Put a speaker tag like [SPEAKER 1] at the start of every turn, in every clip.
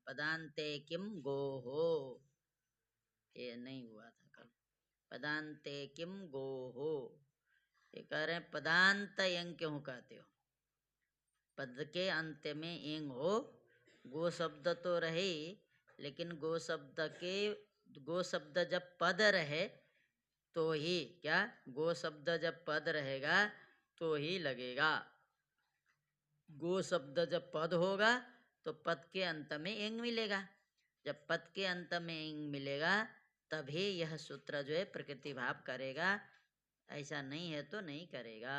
[SPEAKER 1] पदान्ते किम गोहो, ये नहीं हुआ था कल। पदान्ते किम गोहो, ये कह रहे हैं पदांत यंग क्यों कहते हो, पद के अंत में इंग हो। गो शब्द तो रहे, लेकिन गो शब्द जब पद रहे तो ही, क्या, गो शब्द जब पद रहेगा तो ही लगेगा। गो शब्द जब पद होगा तो पद के अंत में इंग मिलेगा। जब पद के अंत में इंग मिलेगा तभी यह सूत्र जो है प्रकृति भाव करेगा, ऐसा नहीं है तो नहीं करेगा।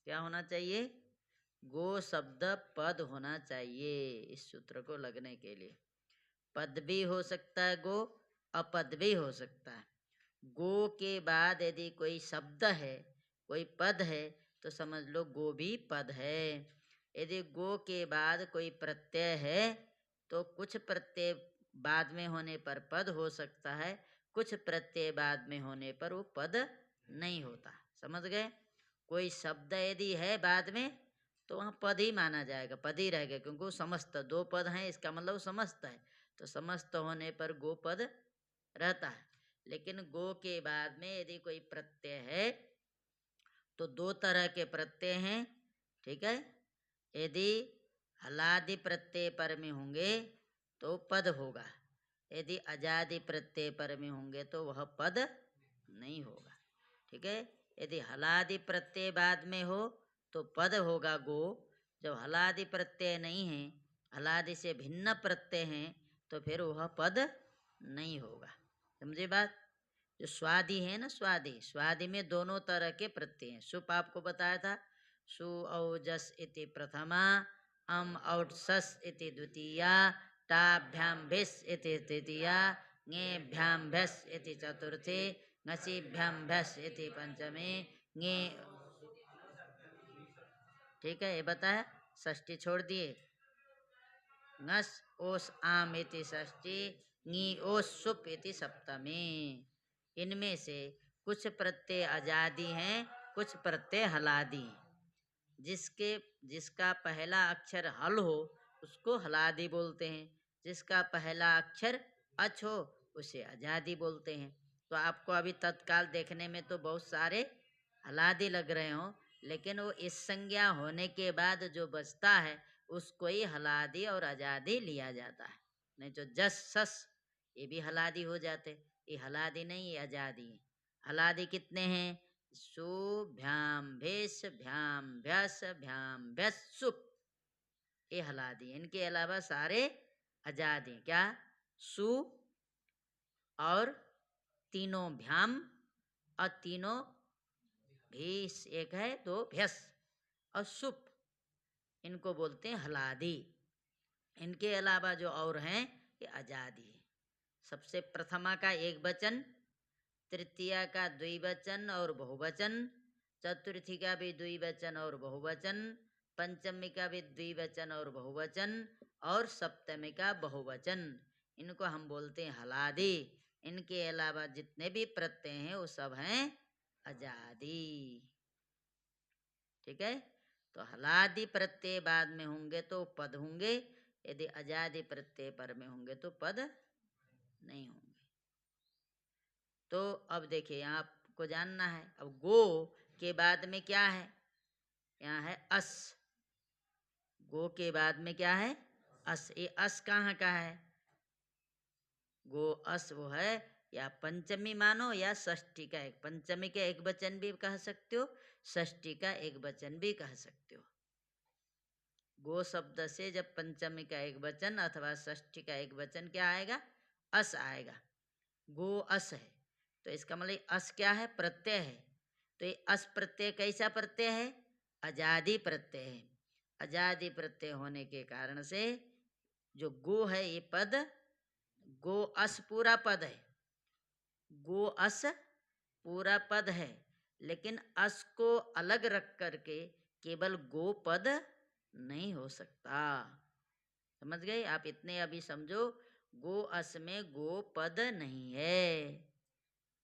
[SPEAKER 1] क्या होना चाहिए, गो शब्द पद होना चाहिए इस सूत्र को लगने के लिए। पद भी हो सकता है गो, अपद भी हो सकता है। गो के बाद यदि कोई शब्द है, कोई पद है, तो समझ लो गो भी पद है। यदि गो के बाद कोई प्रत्यय है तो कुछ प्रत्यय बाद में होने पर पद हो सकता है, कुछ प्रत्यय बाद में होने पर वो पद नहीं होता। समझ गए। कोई शब्द यदि है बाद में तो वहाँ पद ही माना जाएगा, पद ही रहेगा, क्योंकि वो समस्त, दो पद हैं इसका मतलब समस्त है, तो समस्त होने पर गो पद रहता है। लेकिन गो के बाद में यदि कोई प्रत्यय है तो दो तरह के प्रत्यय हैं, ठीक है। यदि हलादि प्रत्यय पर में होंगे तो पद होगा, यदि अजादि प्रत्यय पर में होंगे तो वह पद नहीं होगा, ठीक है। यदि हलादि प्रत्यय बाद में हो तो पद होगा गो। जब हलादि प्रत्यय नहीं है, हलादि से भिन्न प्रत्यय हैं, तो फिर वह पद नहीं होगा। समझे बात। जो स्वादि है ना, स्वादि, स्वादि में दोनों तरह के प्रत्यय हैं। सुप आपको बताया था, सु औ जस इति प्रथमा, अम औट सस इति द्वितीया, टाभ्याम भिस इति तृतीया, ङेभ्याम भ्यस इति चतुर्थी, ङसीभ्याम भ्यस इति पंचमी, ङे, ठीक है, ये बताया। षष्ठी छोड़ दिए, ङस ओस आम इति षष्ठी, ङी ओस सुप इति सप्तमी। इनमें से कुछ प्रत्यय अजादि हैं, कुछ प्रत्यय हलादि हैं। जिसका पहला अक्षर हल हो उसको हलादि बोलते हैं, जिसका पहला अक्षर अच हो उसे अजादि बोलते हैं। तो आपको अभी तत्काल देखने में तो बहुत सारे हलादि लग रहे हो, लेकिन वो इस संज्ञा होने के बाद जो बचता है उसको ही हलादि और अजादि लिया जाता है। नहीं तो जस सस ये भी हलादि हो जाते, ये हलादि नहीं, ये अजादि है। हलादि कितने हैं, सु भ्याम भेष भ्याम भ्यस भ्याम भ्यस सुप, ये हलादि। इनके अलावा सारे अजादि। क्या, सु और तीनों भ्याम और तीनों भीष एक है, तो भ्यस और सुप, इनको बोलते हैं हलादि। इनके अलावा जो और हैं ये अजादि है। सबसे प्रथमा का एक वचन, तृतीया का द्विवचन और बहुवचन, चतुर्थी का भी द्विवचन और बहुवचन, पंचमी का भी द्विवचन और बहुवचन, और सप्तमी का बहुवचन, इनको हम बोलते हैं हलादि। इनके अलावा जितने भी प्रत्यय हैं वो सब हैं अजादि, ठीक है। तो हलादि प्रत्यय बाद में होंगे तो पद होंगे, यदि अजादि प्रत्यय पर में होंगे तो पद नहीं होंगे। तो अब देखिए यहाँ आपको जानना है, अब गो के बाद में क्या है, यहाँ है अस। गो के बाद में क्या है, अस। ये अस कहाँ का है, गो अस वो है, या पंचमी मानो या षष्ठी का एक, पंचमी का एक वचन भी कह सकते हो, षष्ठी का एक वचन भी कह सकते हो। गो शब्द से जब पंचमी का एक वचन अथवा षष्ठी का एक वचन क्या आएगा, अस आएगा। गो अस है तो इसका मतलब अस क्या है, प्रत्यय है। तो ये अस प्रत्यय कैसा प्रत्यय है, अजादि प्रत्यय है। अजादि प्रत्यय होने के कारण से जो गो है ये पद, गो अस पूरा पद है, गो अस पूरा पद है, लेकिन अस को अलग रख करके केवल गो पद नहीं हो सकता। समझ गए आप, इतने अभी समझो, गो अस में गो पद नहीं है।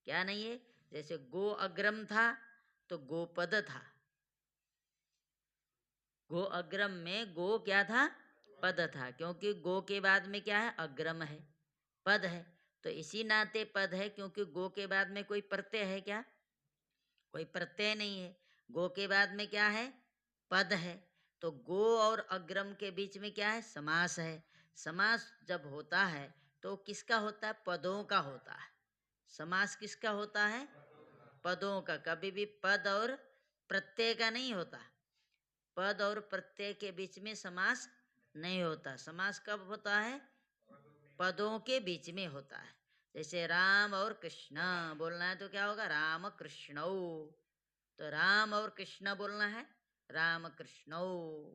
[SPEAKER 1] क्या नहीं है, जैसे गो अग्रम था तो गोपद था, गो अग्रम में गो क्या था, पद था, क्योंकि गो के बाद में क्या है, अग्रम है, पद है, तो इसी नाते पद है, क्योंकि गो के बाद में कोई प्रत्यय है क्या, कोई प्रत्यय नहीं है। गो के बाद में क्या है, पद है, तो गो और अग्रम के बीच में क्या है, समास है। समास जब होता है तो किसका होता है, पदों का होता है। समास किसका होता है, पदों का। कभी भी पद और प्रत्यय का नहीं होता। पद और प्रत्यय के बीच में समास नहीं होता। समास कब होता है, पदों के बीच में होता है। जैसे राम और कृष्ण बोलना है तो क्या होगा, राम कृष्णौ। तो राम और कृष्ण बोलना है, राम कृष्णौ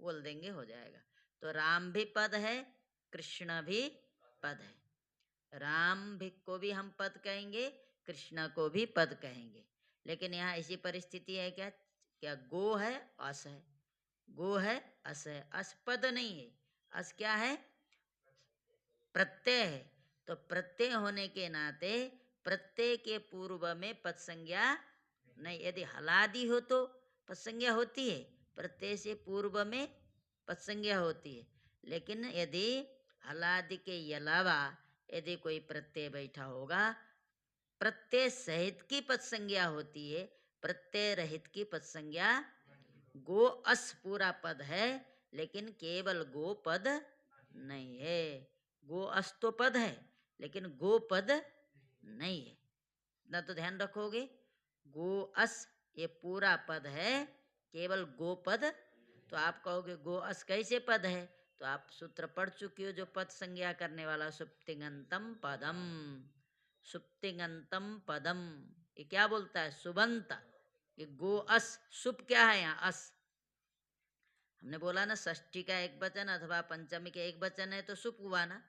[SPEAKER 1] बोल देंगे, हो जाएगा। तो राम भी पद है, कृष्ण भी पद है। राम भी को भी हम पद कहेंगे, कृष्ण को भी पद कहेंगे। लेकिन यहाँ ऐसी परिस्थिति है क्या, क्या गो है, अस है, गो है, अस है, अस पद नहीं है। अस क्या है, प्रत्यय है। तो प्रत्यय होने के नाते प्रत्यय के पूर्व में पद संज्ञा नहीं। यदि हलादि हो तो पद संज्ञा होती है, प्रत्यय से पूर्व में पद संज्ञा होती है। लेकिन यदि हलादि के अलावा यदि कोई प्रत्यय बैठा होगा, प्रत्यय सहित की पद संज्ञा होती है, प्रत्यय रहित की पद संज्ञा। गो अस पूरा पद है, लेकिन केवल गो पद नहीं है। गो अस तो पद है, लेकिन गो पद नहीं है। इतना तो ध्यान रखोगे। गो अस ये पूरा पद है, केवल गो पद। तो आप कहोगे गो अस कैसे पद है, तो आप सूत्र पढ़ चुके हो, जो पद संज्ञा करने वाला, सुप्तिंगंतम पदम, सुप्तिंगंतम पदम। ये क्या बोलता है, सुबंत। ये गो अस, सुप क्या है यहाँ, अस। हमने बोला ना, षष्ठी का एक वचन अथवा पंचमी का एक वचन है तो सुप हुआ ना।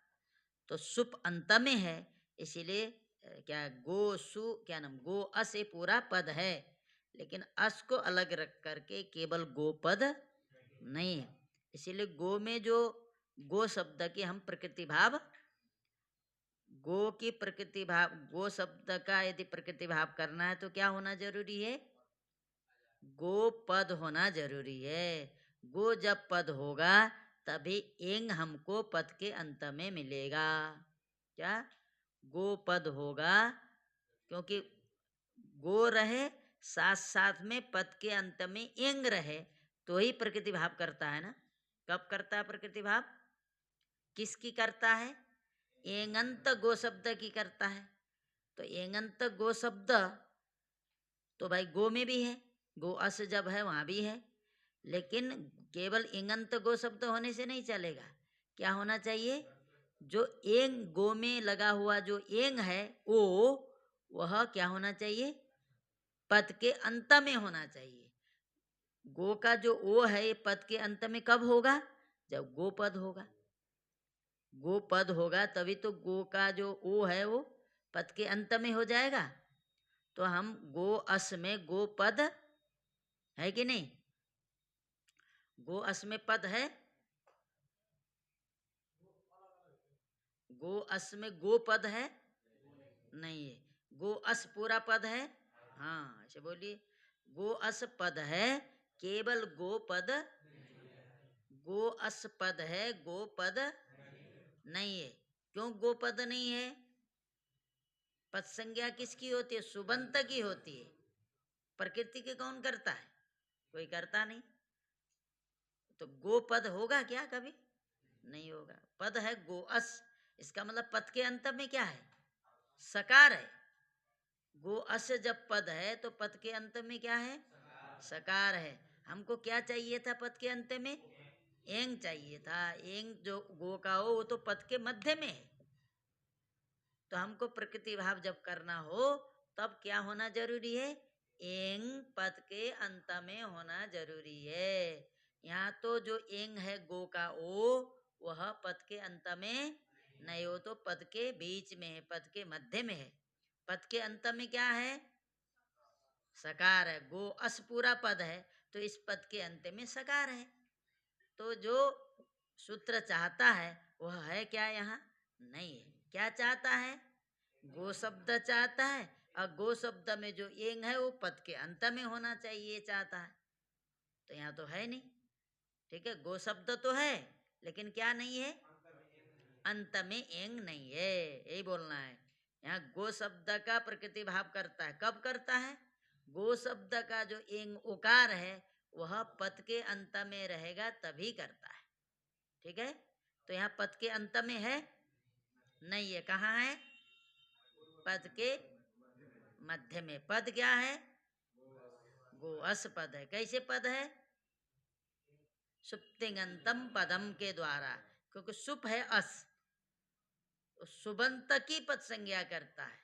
[SPEAKER 1] तो सुप अंत में है, इसीलिए क्या गो सु क्या नाम, गो अस ये पूरा पद है, लेकिन अस को अलग रख करके केवल गो पद नहीं है। इसीलिए गो में जो गो शब्द की हम प्रकृति भाव, गो की प्रकृति भाव, गो शब्द का यदि प्रकृति भाव करना है तो क्या होना जरूरी है, गो पद होना जरूरी है। गो जब पद होगा तभी एंग हमको पद के अंत में मिलेगा। क्या, गो पद होगा, क्योंकि गो रहे साथ साथ में पद के अंत में एंग रहे तो ही प्रकृति भाव करता है ना। कब करता है प्रकृति भाव, किसकी करता है, एंगंत गो शब्द की करता है। तो एंगंत गो शब्द तो भाई गो में भी है, गो अस जब है वहां भी है, लेकिन केवल एंगंत गो शब्द होने से नहीं चलेगा। क्या होना चाहिए, जो एंग गो में लगा हुआ जो एंग है ओ, वह क्या होना चाहिए, पद के अंत में होना चाहिए। गो का जो ओ है ये पद के अंत में कब होगा, जब गो पद होगा। गो पद होगा तभी तो गो का जो ओ है वो पद के अंत में हो जाएगा। तो हम गो अस में गो पद है कि नहीं, गो अस में पद है, गो अस में गो पद है नहीं है। गो अस पूरा पद है, हाँ ऐसे बोलिए, गो अस पद है, केवल गो पद, गो अस पद है, गो पद नहीं है। क्यों गो पद नहीं है, पद संज्ञा किसकी होती है, सुबंत की होती है। प्रकृति के कौन करता है, कोई करता नहीं। तो गो पद होगा क्या, कभी नहीं होगा। पद है गो अस, इसका मतलब पद के अंत में क्या है, सकार है। गो अस जब पद है तो पद के अंत में क्या है, सकार है। हमको क्या चाहिए था पद के अंत में, एंग चाहिए था। एंग जो गो का हो वो तो पद के मध्य में है। तो हमको प्रकृति भाव जब करना हो तब क्या होना जरूरी है, एंग पद के अंत में होना जरूरी है। यहाँ तो जो एंग है गो का ओ, वह पद के अंत में नहीं, हो तो पद के बीच में है, पद के मध्य में है। पद के अंत में क्या है, सकार है। गो अस पूरा पद है तो इस पद के अंत में सकार है। तो जो सूत्र चाहता है वह है क्या, यहाँ नहीं है। क्या चाहता है, गो शब्द चाहता है, और गो शब्द में जो एंग है वो पद के अंत में होना चाहिए चाहता है। तो यहाँ तो है नहीं, ठीक है, गो शब्द तो है लेकिन क्या नहीं है, अंत में एंग नहीं है, यही बोलना है। यहाँ गो शब्द का प्रकृति भाव करता है, कब करता है? गो शब्द का जो एंग उकार है वह पद के अंत में रहेगा तभी करता है। ठीक है, तो यहाँ पद के अंत में है नहीं है, कहाँ है? पद के मध्य में। पद क्या है? गो अस पद है। कैसे पद है? सुप्तिंगंतम पदम के द्वारा, क्योंकि सुप है अस, तो सुबंत की पद संज्ञा करता है,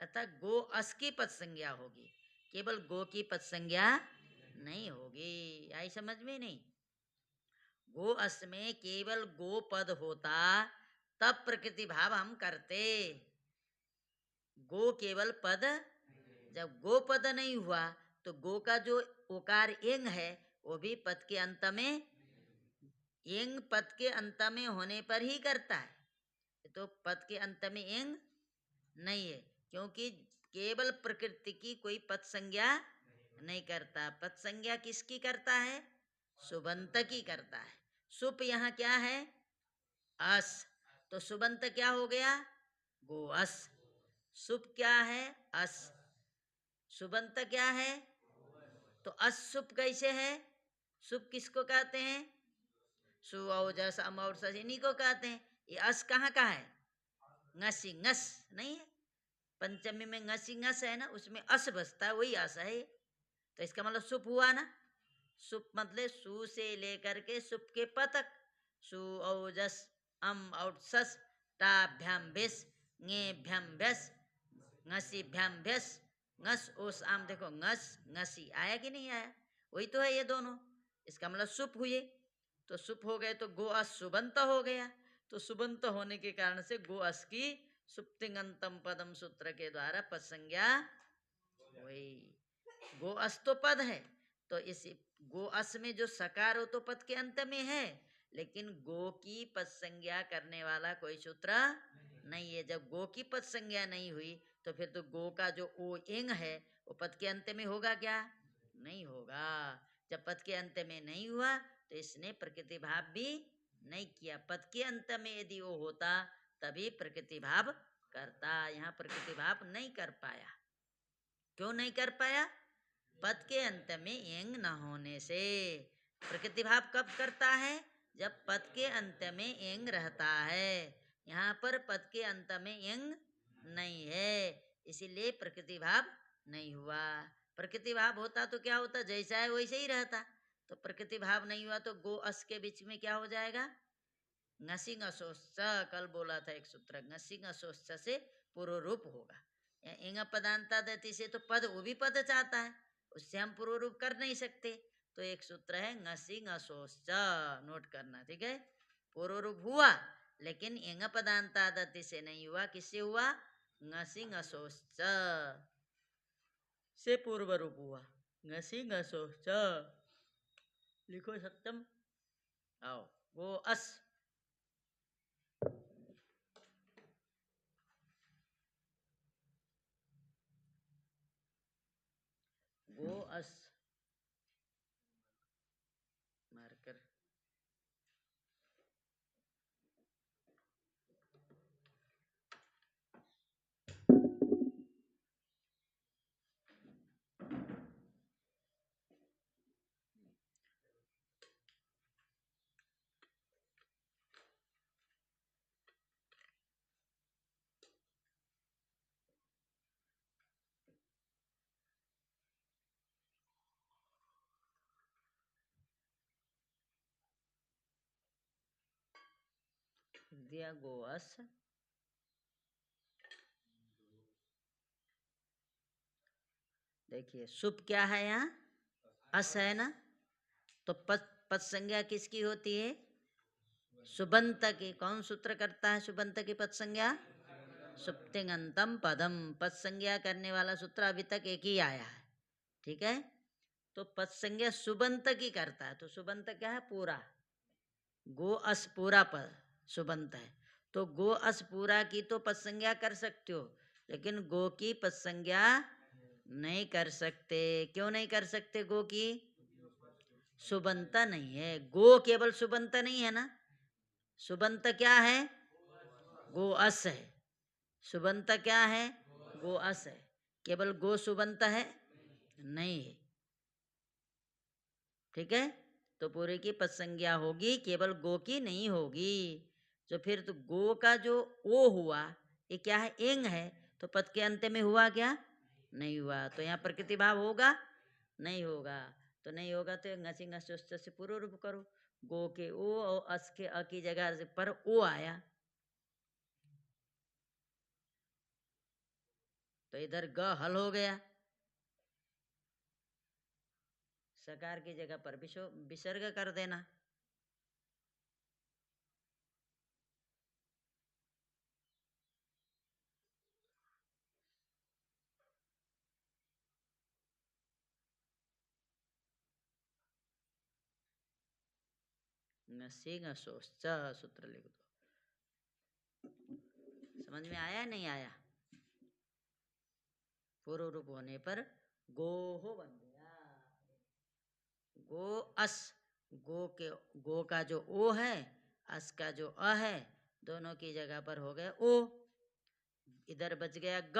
[SPEAKER 1] अतः गो अस की पद संज्ञा होगी, केवल गो की पद संज्ञा नहीं होगी। आई समझ में? नहीं, गो अस में केवल गो पद होता तब प्रकृति भाव हम करते। गो केवल पद, जब गो पद नहीं हुआ तो गो का जो ओकार एंग है वो भी पद के अंत में, एंग पद के अंत में होने पर ही करता है, तो पद के अंत में एंग नहीं है, क्योंकि केवल प्रकृति की कोई पद संज्ञा नहीं करता। पद संज्ञा किसकी करता है? सुबंत की करता है। सुप यहाँ क्या है? अस, तो सुबंत क्या हो गया? गो अस। सुप क्या है? अस। सुबंत क्या है? तो असुप कैसे है? सुप किसको कहते हैं? सु औजस अम और सस, इन्हीं को कहते हैं। ये अस कहाँ का है? ngसी ngस नहीं है, पंचमी में ngसी ngस है ना, उसमें अस बसता है, वही अस है। तो इसका मतलब सुप हुआ ना। सुप मतलब सु से लेकर के सुप के पतक, सु औजस अम और सस टाभ्याम बेस ङेभ्याम व्यस ngसीभ्याम व्यस ngस ओस आम। देखो ngस ngसी आया कि नहीं आया? वही तो है ये दोनों, इसका मतलब सुप हुए। तो सुप हो गए तो गो अस सुबंत हो गया, तो सुबंत होने के कारण से गो अस की सुप्तिंगंतम पदम सूत्र के द्वारा पद संज्ञा हुई। गो अस तो पद है, तो इस गो अस में जो सकार हो तो पद के अंत में है, लेकिन गो की पद संज्ञा करने वाला कोई सूत्र नहीं है। जब गो की पद संज्ञा नहीं हुई तो फिर तो गो का जो ओ एंग है वो पद के अंत में होगा क्या? नहीं होगा। जब पद के अंत में नहीं हुआ तो इसने प्रकृति भाव भी नहीं किया। पद के अंत में यदि वो होता तभी प्रकृति भाव करता, यहाँ प्रकृति भाव नहीं कर पाया। क्यों नहीं कर पाया? पद के अंत में एंग न होने से। प्रकृति भाव कब करता है? जब पद के अंत में एंग रहता है। यहाँ पर पद के अंत में एंग नहीं है, इसीलिए प्रकृति भाव नहीं हुआ। प्रकृति भाव होता तो क्या होता? जैसा है वैसे ही रहता। तो प्रकृति भाव नहीं हुआ तो गो अस के बीच में क्या हो जाएगा? ngसी ngसोश्च, कल बोला था एक सूत्र, ngसी ngसोश्च से पूर्व रूप होगा। इंग पदांता दति से तो पद, वो भी पद चाहता है, उससे हम पूर्व रूप कर नहीं सकते, तो एक सूत्र है ngसी ngसोश्च, नोट करना। ठीक है, पूर्व रूप हुआ लेकिन इंग पदांता दति से नहीं हुआ, किससे हुआ? ngसी ngसोश्च से पूर्व रूप हुआ। ngसी ngसोश्च लिखो सत्यम। आओ, वो अस गो अस मार्कर। दिया गो अस। देखिए सुप क्या है यहाँ? अस है ना, तो पद, पद संज्ञा किसकी होती है? सुबंत की। कौन सूत्र करता है सुबंत की पद संज्ञा? सुप्तिंगंतम पदम। पद संज्ञा करने वाला सूत्र अभी तक एक ही आया है। ठीक है, तो पद संज्ञा सुबंत की करता है, तो सुबंत क्या है? पूरा। गो अस पूरा पद सुबंत है, तो गो अस पूरा की तो पद संज्ञा कर सकते हो, लेकिन गो की पद संज्ञा नहीं कर सकते। क्यों नहीं कर सकते? गो की सुबंत नहीं है। गो केवल सुबंत नहीं है ना, सुबंत क्या है? गो अस है। सुबंत क्या है? गो अस है। केवल गो सुबंत है? नहीं है। ठीक है, तो पूरे की पद संज्ञा होगी, केवल गो की नहीं होगी। तो फिर तो गो का जो ओ हुआ, ये क्या है? एंग है। तो पद के अंत में हुआ क्या? नहीं हुआ। तो यहाँ प्रकृति भाव होगा? नहीं होगा। तो नहीं होगा तो ngसी ngस उस से पूर्व रूप करो। गो के ओ और अस के अ की जगह से पर ओ आया, तो इधर ग हल हो गया। सकार की जगह पर विसर्ग कर देना। ngसी ngसोच सूत्र लिख दो। समझ में आया नहीं आया? पूर्व रूप होने पर गो हो बन गया। गो अस, गो का जो ओ है, अस का जो अ है, दोनों की जगह पर हो गया ओ। इधर बच गया ग,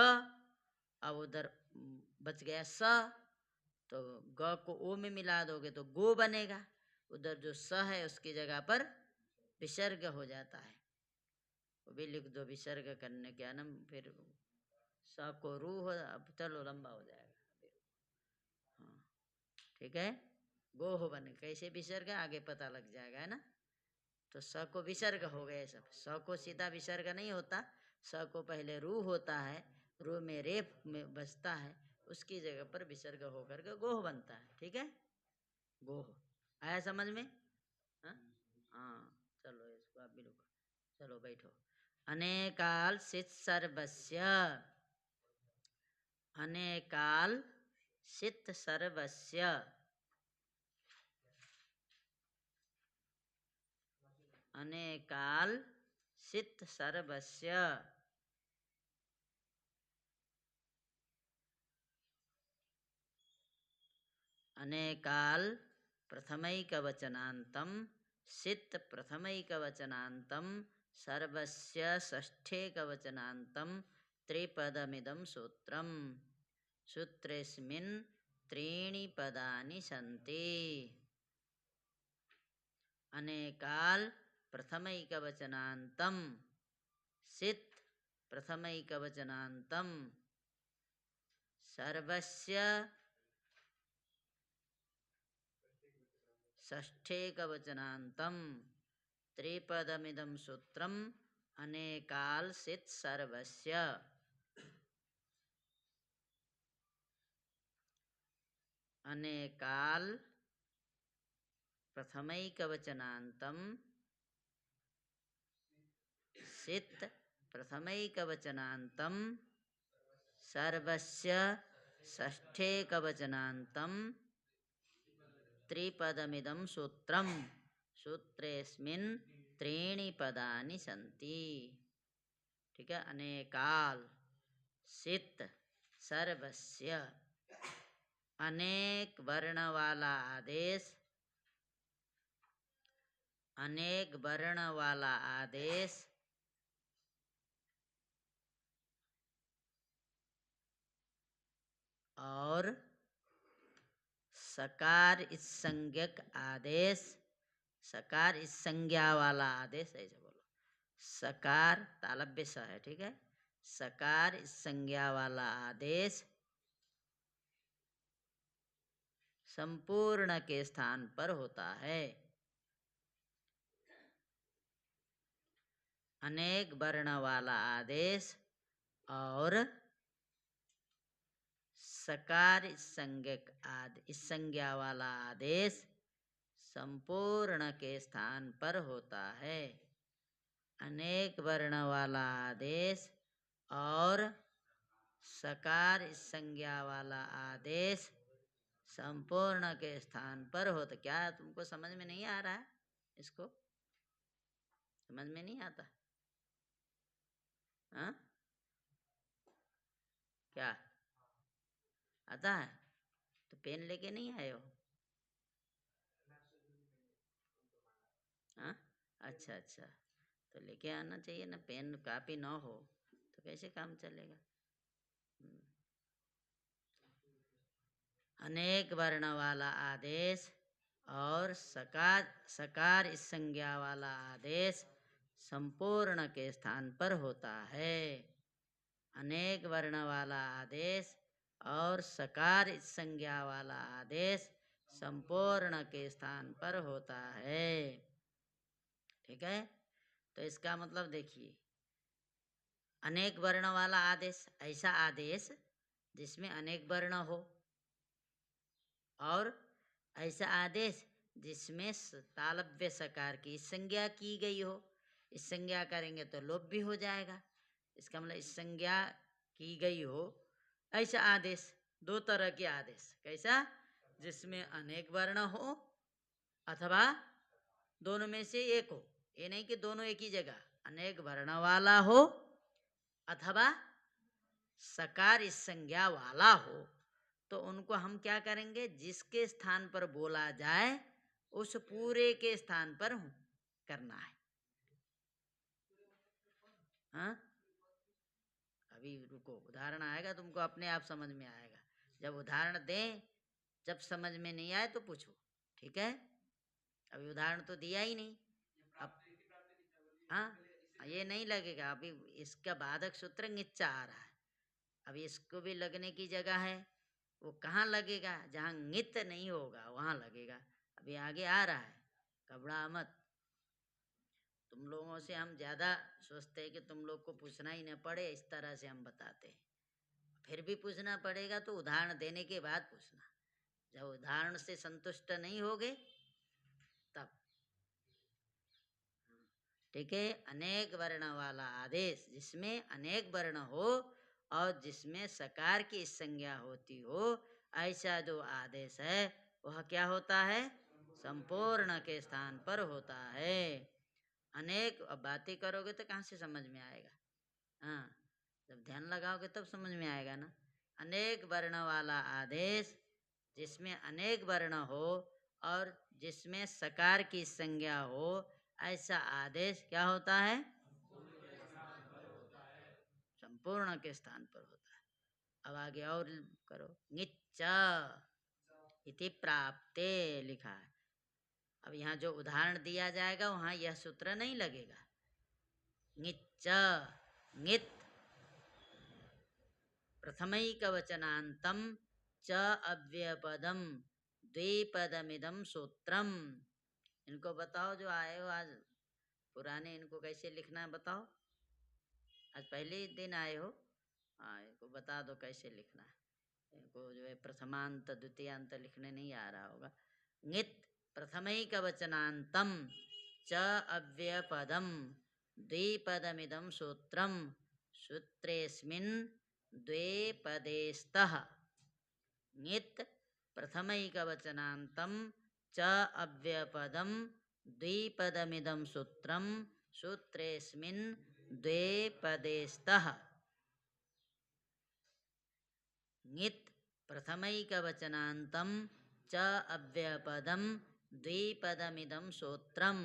[SPEAKER 1] अब उधर बच गया स। तो ग को ओ में मिला दोगे तो गो बनेगा। उधर जो स है उसकी जगह पर विसर्ग हो जाता है। वो भी लिख दो, विसर्ग करने के अनम फिर स को रू हो, अब चलो लंबा हो जाएगा। हाँ ठीक है, गो हो बने। कैसे विसर्ग आगे पता लग जाएगा, है ना। तो स को विसर्ग हो गए सब। स को सीधा विसर्ग नहीं होता, स को पहले रू होता है, रू में रेप में बसता है, उसकी जगह पर विसर्ग होकर के गोह बनता है। ठीक है, गोह आया समझ में? हाँ हाँ, चलो इसको आप भी रुको। चलो बैठो। अनेकाल सित सर्वस्य, अनेकाल सित सर्वस्य, अनेकाल सित सर्वस्य, अनेकाल प्रथमैकवचनान्तं सित प्रथमैकवचनान्तं सर्वस्य षष्ठैकवचनान्तं त्रिपदमिदं सूत्रम्। सूत्रेऽस्मिन् त्रीणि पदानि सन्ति। अनेकाल प्रथमैकवचनान्तं सित प्रथमैकवचनान्तं सर्वस्य षष्ठैकवचनान्तं त्रिपदमिदं सूत्रम् अनेकाल सित सर्वस्य। अनेकाल प्रथमैकवचनान्तं सित प्रथमैकवचनान्तं सर्वस्य षष्ठैकवचनान्तं त्रिपदमिदं सूत्रम्। सूत्रेऽस्मिन् त्रीणि पदानि सन्ति। ठीक है, अनेकाल सित सर्वस्य, अनेक वर्ण वाला आदेश, अनेक वर्ण वाला आदेश और सकार इस संज्ञक आदेश, सकार इस संज्ञा वाला आदेश, ऐसे बोलो। सकार तालव्य स है, ठीक है। सकार इस संज्ञा वाला आदेश संपूर्ण के स्थान पर होता है। अनेक वर्ण वाला आदेश और सकार इस संज्ञक इस संज्ञा वाला आदेश संपूर्ण के स्थान पर होता है। अनेक वर्ण वाला आदेश और सकार इस संज्ञा वाला आदेश संपूर्ण के स्थान पर हो। तो क्या तुमको समझ में नहीं आ रहा है? इसको समझ में नहीं आता? हाँ, क्या आता है? तो पेन लेके नहीं आए हो? हाँ, अच्छा अच्छा। तो लेके आना चाहिए ना, पेन कापी ना हो तो कैसे काम चलेगा। अनेक वर्ण वाला आदेश और सकार सकार इस संज्ञा वाला आदेश संपूर्ण के स्थान पर होता है। अनेक वर्ण वाला आदेश और सकार इस संज्ञा वाला आदेश संपूर्ण के स्थान पर होता है। ठीक है, तो इसका मतलब देखिए, अनेक वर्ण वाला आदेश, ऐसा आदेश जिसमें अनेक वर्ण हो, और ऐसा आदेश जिसमें तालव्य सकार की संज्ञा की गई हो। इस संज्ञा करेंगे तो लोप भी हो जाएगा। इसका मतलब इस संज्ञा की गई हो ऐसा आदेश। दो तरह के आदेश, कैसा? जिसमें अनेक वर्ण हो अथवा दोनों में से एक हो। ये नहीं कि दोनों एक ही जगह, अनेक वर्ण वाला हो अथवा सकार इस संज्ञा वाला हो, तो उनको हम क्या करेंगे, जिसके स्थान पर बोला जाए उस पूरे के स्थान पर करना है। हाँ, अभी रुको, उदाहरण आएगा तुमको अपने आप समझ में आएगा। जब उदाहरण दें, जब समझ में नहीं आए तो पूछो। ठीक है, अभी उदाहरण तो दिया ही नहीं। अब हाँ, ये नहीं लगेगा। अभी इसका बाधक सूत्र ङिच्चा आ रहा है, अभी इसको भी लगने की जगह है। वो कहाँ लगेगा? जहाँ ङित नहीं होगा वहाँ लगेगा। अभी आगे आ रहा है, घबरा मत। तुम लोगों से हम ज़्यादा सोचते हैं कि तुम लोग को पूछना ही न पड़े, इस तरह से हम बताते हैं। फिर भी पूछना पड़ेगा तो उदाहरण देने के बाद पूछना। जब उदाहरण से संतुष्ट नहीं होगे तब। ठीक है, अनेक वर्ण वाला आदेश जिसमें अनेक वर्ण हो और जिसमें सकार की संज्ञा होती हो, ऐसा जो आदेश है वह क्या होता है? संपूर्ण के स्थान पर होता है। अनेक, अब बातें करोगे तो कहाँ से समझ में आएगा? हाँ, जब ध्यान लगाओगे तब समझ में आएगा ना। अनेक वर्ण वाला आदेश जिसमें अनेक वर्ण हो और जिसमें सकार की संज्ञा हो, ऐसा आदेश क्या होता है? संपूर्ण के स्थान पर होता है। अब आगे और करो, ङिच्च इति प्राप्ते लिखा है। अब यहाँ जो उदाहरण दिया जाएगा वहाँ यह सूत्र नहीं लगेगा। ङिच्च, ङित प्रथमैकवचनान्तं च अव्ययपदम द्विपदमिदं सूत्रम। इनको बताओ, जो आए हो आज पुराने, इनको कैसे लिखना है बताओ। आज पहले ही दिन आए हो, हाँ, इनको बता दो कैसे लिखना है। इनको जो है प्रथमांत द्वितीयांत लिखने नहीं आ रहा होगा। ङित प्रथमैकवचनान्तं च अव्ययपदम द्विपदमिदं सूत्रम सूत्रेस्मिन् द्वे पदेस्तः। ङित प्रथमैकवचनान्तं च अव्ययपदम द्विपदमिदं सूत्रम सूत्रेस्मिन् द्वे पदेस्तः। ङित प्रथमैकवचनान्तं च अव्ययपदम द्विपदमिदं सूत्रम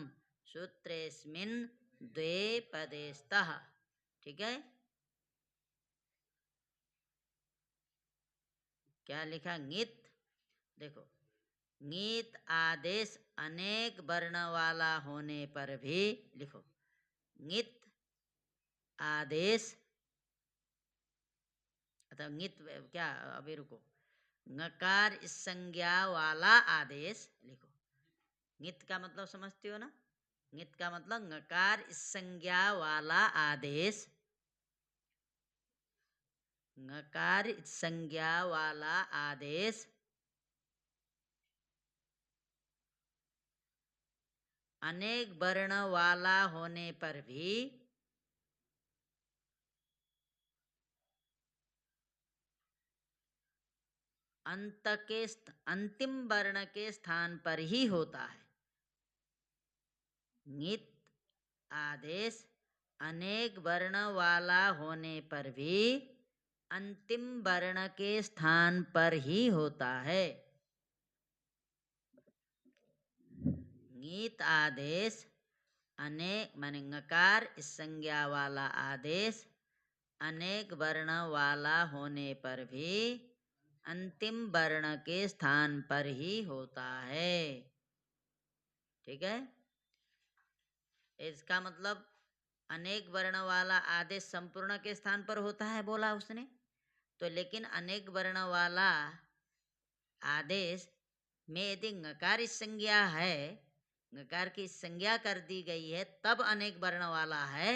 [SPEAKER 1] सूत्रेस्मिन् द्वे पदेस्तः। ठीक है, क्या लिखा? ङित, देखो, ङित आदेश अनेक वर्ण वाला होने पर भी, लिखो, ङित आदेश अथवा ङित क्या, अभी रुको, ङकार इस संज्ञा वाला आदेश लिखो। ङित का मतलब समझते हो ना? ङित का मतलब ङकार इस संज्ञा वाला आदेश, ङकार इस संज्ञा वाला आदेश अनेक वर्ण वाला होने पर भी अंतिम वर्ण के स्थान पर ही होता है। ङित आदेश अनेक वर्ण वाला होने पर भी अंतिम वर्ण के स्थान पर ही होता है। ङित आदेश अनेक माने ङकार इस संज्ञा वाला आदेश अनेक वर्ण वाला होने पर भी अंतिम वर्ण के स्थान पर ही होता है। ठीक है, इसका मतलब अनेक वर्ण वाला आदेश संपूर्ण के स्थान पर होता है बोला उसने, तो लेकिन अनेक वर्ण वाला आदेश में यदि ङकार संज्ञा है, ङकार की संज्ञा कर दी गई है, तब अनेक वर्ण वाला है,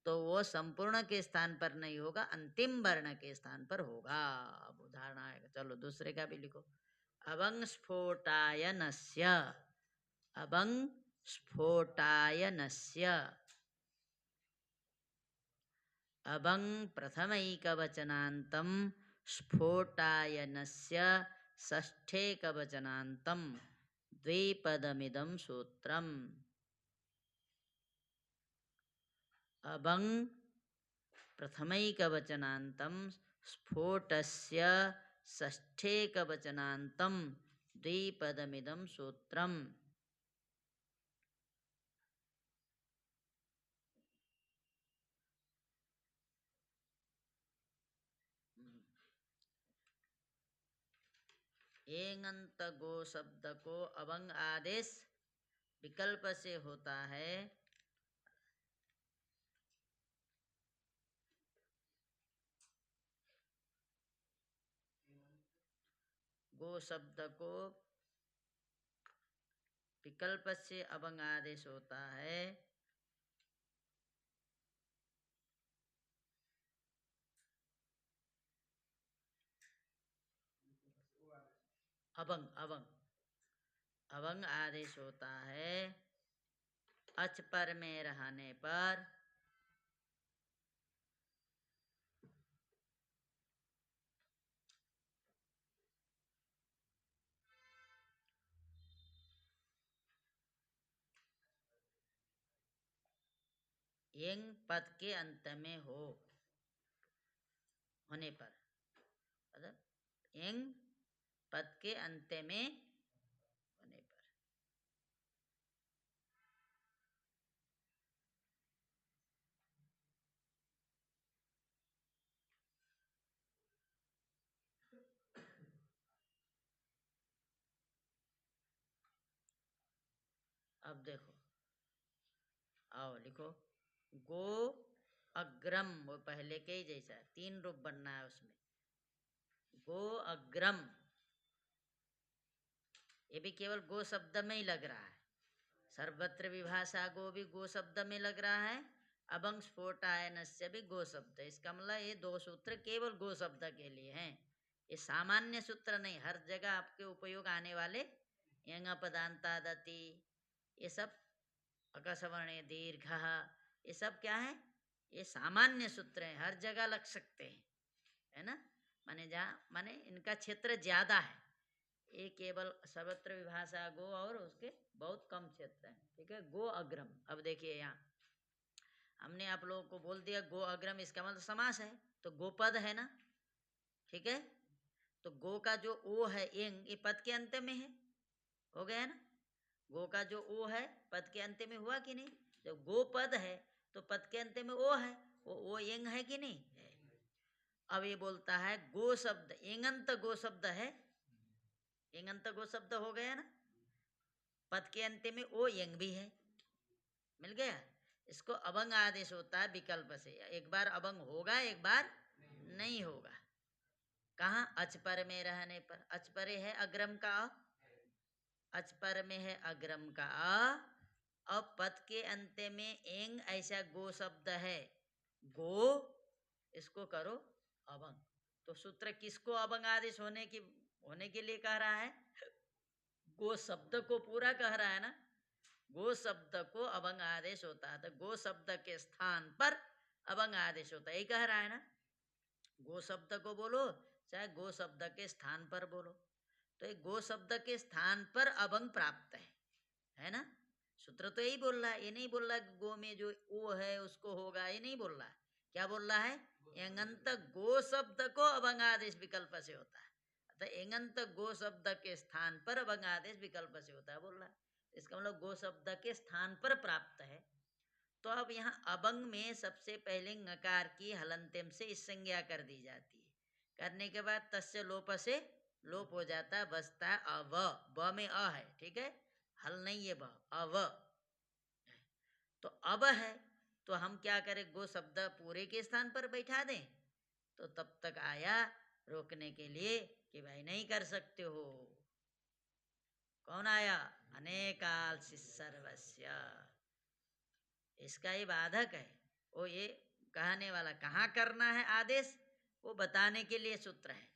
[SPEAKER 1] तो वो संपूर्ण के स्थान पर नहीं होगा, अंतिम वर्ण के स्थान पर होगा। अब उदाहरण आएगा, चलो दूसरे का भी लिखो। अभंग स्फोटायनस्य, अभंग स्फोटायनस्य, अभंग प्रथमैकवचनान्तं स्फोटायनस्य षष्ठेकवचनान्तं द्विपदमिदं सूत्रम्। अभंग प्रथमैकवचनान्तं स्फोटस्य षष्ठेकवचनान्तं द्विपदमिदं सूत्रम्। एङन्त गो शब्द को अभंग आदेश विकल्प से होता है। गो शब्द को विकल्प से अभंग आदेश होता है। अभंग अभंग अभंग आदेश होता है अच पर में रहने पर, एंग पद के अंत में होने पर, मतलब एंग पद के अंत में होने पर। अब देखो, आओ लिखो, गो अग्रम, वो पहले के ही जैसा है, 3 रूप बनना है उसमें। गो अग्रम, ये भी केवल गो शब्द में ही लग रहा है। सर्वत्र विभाषा गो भी गो शब्द में लग रहा है, अभंग स्फोटायनस्य भी गो शब्द। इसका मतलब ये 2 सूत्र केवल गो शब्द के लिए हैं, ये सामान्य सूत्र नहीं, हर जगह आपके उपयोग आने वाले यंग पदांता दति, ये सब अकसवर्णे दीर्घ, ये सब क्या है, ये सामान्य सूत्र हैं, हर जगह लग सकते हैं, है ना। माने जहाँ माने इनका क्षेत्र ज्यादा है, ये केवल सर्वत्र विभाषा गो और उसके बहुत कम क्षेत्र हैं। ठीक है, गो अग्रम। अब देखिए यहाँ हमने आप लोगों को बोल दिया गो अग्रम, इसका मतलब समास है, तो गोपद है ना। ठीक है, तो गो का जो ओ है एंग, ये पद के अंत में है, हो गया है ना। गो का जो ओ है पद के अंत में हुआ कि नहीं, जब गो पद है तो पद के अंत में ओ है, वो ओ एंग है कि नहीं है। अब ये बोलता है गो शब्द एंगंत गो शब्द है, एंगंत गो शब्द हो गया ना, पद के अंत में ओ यंग भी है, मिल गया। इसको अभंग आदेश होता है विकल्प से, एक बार अभंग होगा एक बार नहीं होगा। कहाँ, अच पर में रहने पर, अच परे है अग्रम का अ, अच पर में है अग्रम का अ, अब पद के अंत में एंग ऐसा गो शब्द है, गो, इसको करो अभंग। तो सूत्र किसको अभंग आदेश होने के लिए कह रहा है, गो शब्द को पूरा कह रहा है ना। गो शब्द को अभंग आदेश होता है, तो गो शब्द के स्थान पर अभंग आदेश होता है, यही कह रहा है ना। गो शब्द को बोलो चाहे गो शब्द के स्थान पर बोलो, तो एक गो शब्द के स्थान पर अभंग प्राप्त है ना। सूत्र तो यही बोल रहा है, ये नहीं बोल रहा गो में जो ओ है उसको होगा, ये नहीं बोल रहा है। क्या बोल रहा है, एंगंत गो शब्द को अभंग आदेश विकल्प से होता है, अतः एंगंत गो शब्द के स्थान पर अभंग आदेश विकल्प से होता है बोल रहा है। इसका मतलब गो शब्द के स्थान पर प्राप्त है। तो अब यहाँ अभंग में सबसे पहले ङकार की हलंत्यम से इस संज्ञा कर दी जाती है। करने के बाद तस्य लोप से लोप हो जाता है, बचता है अव। ब में अ है, ठीक है, हल नहीं है ब, अव। तो अब है, तो हम क्या करें, गो शब्द पूरे के स्थान पर बैठा दें। तो तब तक आया रोकने के लिए कि भाई नहीं कर सकते हो। कौन आया? अनेकाल सर्वस्य, इसका ये बाधक है। वो ये कहने वाला कहाँ करना है आदेश, वो बताने के लिए सूत्र है।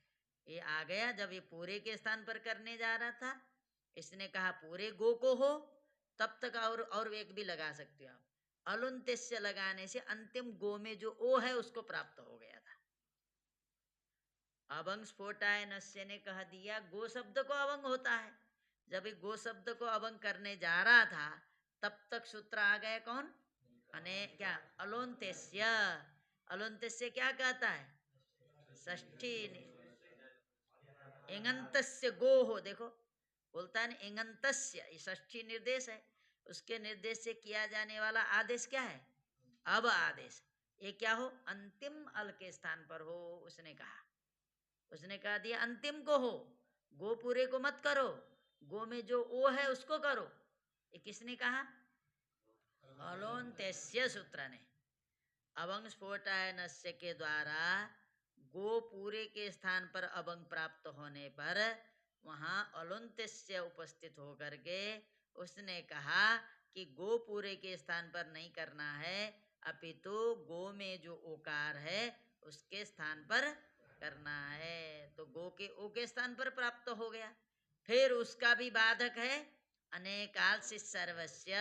[SPEAKER 1] ये आ गया जब ये पूरे के स्थान पर करने जा रहा था, इसने कहा पूरे गो को हो, तब तक और एक भी लगा सकते हो आप। अलुंत्यस्य लगाने से अंतिम गो में जो ओ है उसको प्राप्त हो गया था। अभंग स्फोटाय नस्य ने कह दिया गो शब्द को अभंग होता है। जब ये गो शब्द को अभंग करने जा रहा था तब तक सूत्र आ गया कौन? अने क्या? अलोन्तेस्य। अलोन्तेस्य क्या कहता है? षष्ठी एंगंतस्य गो हो, देखो बोलता है एंगंतस्य, ये षष्ठी निर्देश है। उसके निर्देश से किया जाने वाला आदेश क्या है? अब आदेश। ये क्या हो? अंतिम अल के स्थान पर हो, उसने कहा। उसने कह दिया अंतिम को हो, गो पूरे को मत करो, गो में जो ओ है उसको करो। ये किसने कहा? अलोन्तेस्य सूत्र ने। अभंग स्फोटायनस्य के द्वारा गो पूरे के स्थान पर अभंग प्राप्त होने पर वहां अलोन्तेस्य उपस्थित होकर के उसने कहा कि गो पूरे के स्थान पर नहीं करना है, अपितु गो में जो ओकार है उसके स्थान पर करना है। तो गो के ओ के स्थान पर प्राप्त हो गया। फिर उसका भी बाधक है अनेकाल से सर्वस्य।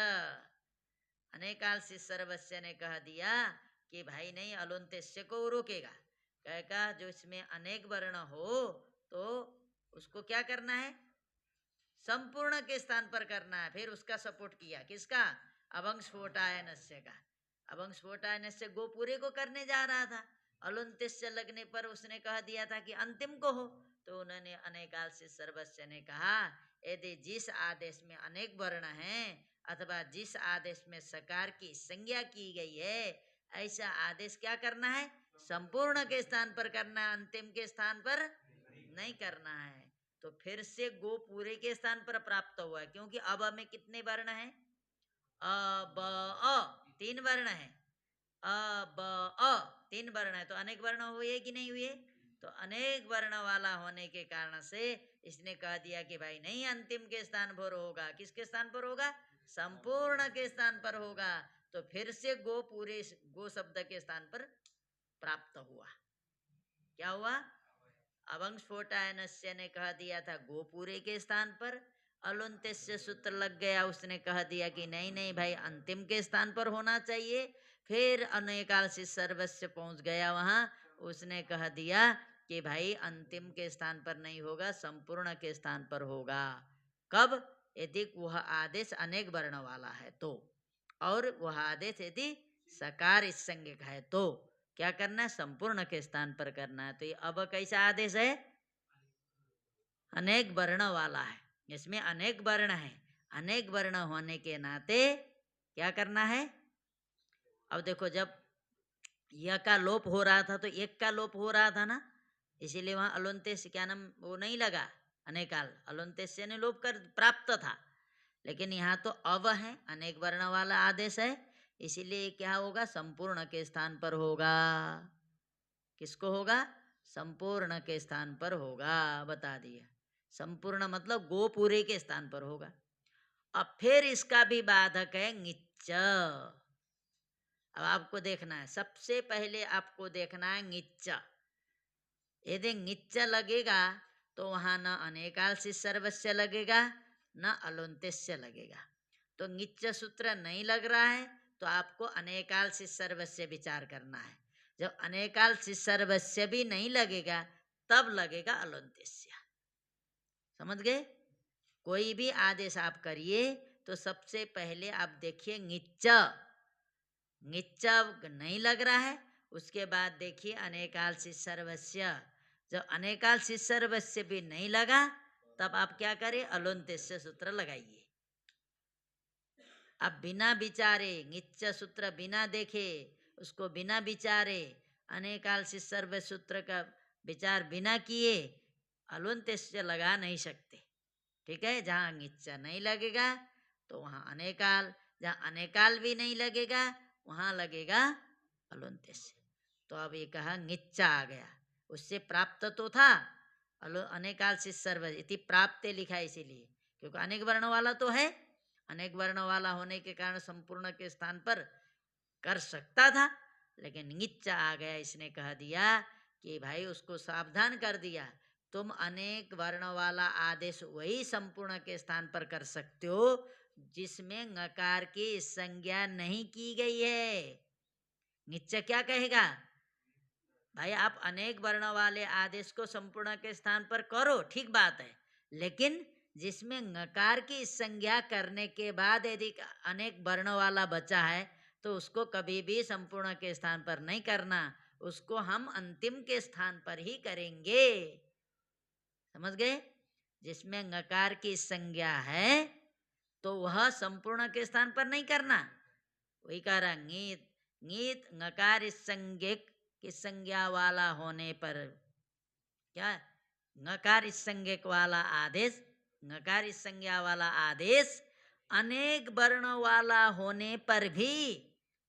[SPEAKER 1] अनेकाल से सर्वस्य ने कह दिया कि भाई नहीं, अलोन्तेस्य को रोकेगा। कहेगा जो इसमें अनेक वर्ण हो तो उसको क्या करना है? संपूर्ण के स्थान पर करना है। फिर उसका सपोर्ट किया, किसका? अभंग स्फोटायनस्य का। अभंग स्फोटायनस्य गो पूरे को करने जा रहा था, अलोन्तेस्य लगने पर उसने कह दिया था कि अंतिम को हो। तो उन्होंने अनेकाल से सर्वस्य ने कहा यदि जिस आदेश में अनेक वर्ण हैं अथवा जिस आदेश में सकार की संज्ञा की गई है, ऐसा आदेश क्या करना है? संपूर्ण के स्थान पर करना है, अंतिम के स्थान पर नहीं करना है। तो फिर से गो पूरे के स्थान पर प्राप्त हुआ, क्योंकि अब में कितने वर्ण हैं? अ ब अ, तीन वर्ण है। अ ब अ, तीन वर्ण है, तो अनेक वर्ण हुए कि नहीं हुए? तो अनेक वर्ण वाला होने के कारण से इसने कह दिया कि भाई नहीं, अंतिम के स्थान पर होगा। किसके स्थान पर होगा? संपूर्ण के स्थान पर होगा। तो फिर से गो पूरे गो शब्द के स्थान पर प्राप्त हुआ। क्या हुआ? अभंग स्फोटायनस्य ने कह दिया था गो पूरे के स्थान पर, अलुंत्य सूत्र लग गया, उसने कह दिया कि नहीं नहीं भाई, अंतिम के स्थान पर होना चाहिए। फिर अनेकाल से सर्वस्व पहुंच गया वहां, उसने कह दिया कि भाई अंतिम के स्थान पर नहीं होगा, संपूर्ण के स्थान पर होगा। कब? यदि वह आदेश अनेक वर्ण वाला है तो, और वह आदेश यदि सकार इस संज्ञक है तो क्या करना है? संपूर्ण के स्थान पर करना है। तो ये अब कैसा आदेश है? अनेक वर्ण वाला है। इसमें अनेक वर्ण है, अनेक वर्ण होने के नाते क्या करना है? अब देखो, जब य का लोप हो रहा था तो एक का लोप हो रहा था ना, इसीलिए वहां अलोन्तेस्य क्या नाम वो नहीं लगा, अनेकाल अलोन्तेस्य ने लोप कर प्राप्त था। लेकिन यहाँ तो अव है, अनेक वर्ण वाला आदेश है, इसीलिए क्या होगा? संपूर्ण के स्थान पर होगा। किसको होगा? संपूर्ण के स्थान पर होगा, बता दिया। संपूर्ण मतलब गो पूरे के स्थान पर होगा। अब फिर इसका भी बाधक है ङिच्च। अब आपको देखना है, सबसे पहले आपको देखना है ङिच्च। यदि ङिच्च लगेगा तो वहां न अनेकाल से सर्वस्य लगेगा, न अलोन्तेस्य लगेगा। तो ङिच्च सूत्र नहीं लग रहा है तो आपको अनेकाल से सर्वस्य विचार करना है। जब अनेकाल से सर्वस्य भी नहीं लगेगा तब लगेगा अलोन्तेस्य। समझ गए? कोई भी आदेश आप करिए तो सबसे पहले आप देखिए ङिच्च। ङिच्च नहीं लग रहा है, उसके बाद देखिए अनेकाल से सर्वस्य। जब अनेकाल से सर्वस्य भी नहीं लगा तब आप क्या करें? अलोन्तेस्य सूत्र लगाइए। अब बिना विचारे निच्च सूत्र बिना देखे उसको बिना विचारे अनेकाल से सर्व सूत्र का विचार बिना किए अलुंत्य लगा नहीं सकते। ठीक है, जहाँ निच्च नहीं लगेगा तो वहाँ अनेकाल, जहाँ अनेकाल भी नहीं लगेगा वहाँ लगेगा अलुंत्य। तो अब ये कहा निच्च आ गया, उससे प्राप्त तो था अनेकाल से सर्व इति प्राप्त लिखा इसीलिए क्योंकि अनेक वर्ण वाला तो है, अनेक वर्ण वाला होने के कारण संपूर्ण के स्थान पर कर सकता था, लेकिन निच्च आ गया इसने कह दिया कि भाई उसको सावधान कर दिया, तुम अनेक वर्ण वाला आदेश वही संपूर्ण के स्थान पर कर सकते हो जिसमें नकार की संज्ञा नहीं की गई है। निच्च क्या कहेगा, भाई आप अनेक वर्ण वाले आदेश को संपूर्ण के स्थान पर करो, ठीक बात है, लेकिन जिसमें नकार की संज्ञा करने के बाद यदि अनेक वर्ण वाला बचा है तो उसको कभी भी संपूर्ण के स्थान पर नहीं करना, उसको हम अंतिम के स्थान पर ही करेंगे। समझ गए, जिसमें नकार की संज्ञा है तो वह संपूर्ण के स्थान पर नहीं करना। वही कह रहा ङीत, ङीत नकार संज्ञक की संज्ञा वाला होने पर, क्या नकार संज्ञक वाला आदेश, नकार संज्ञा वाला आदेश अनेक वर्ण वाला होने पर भी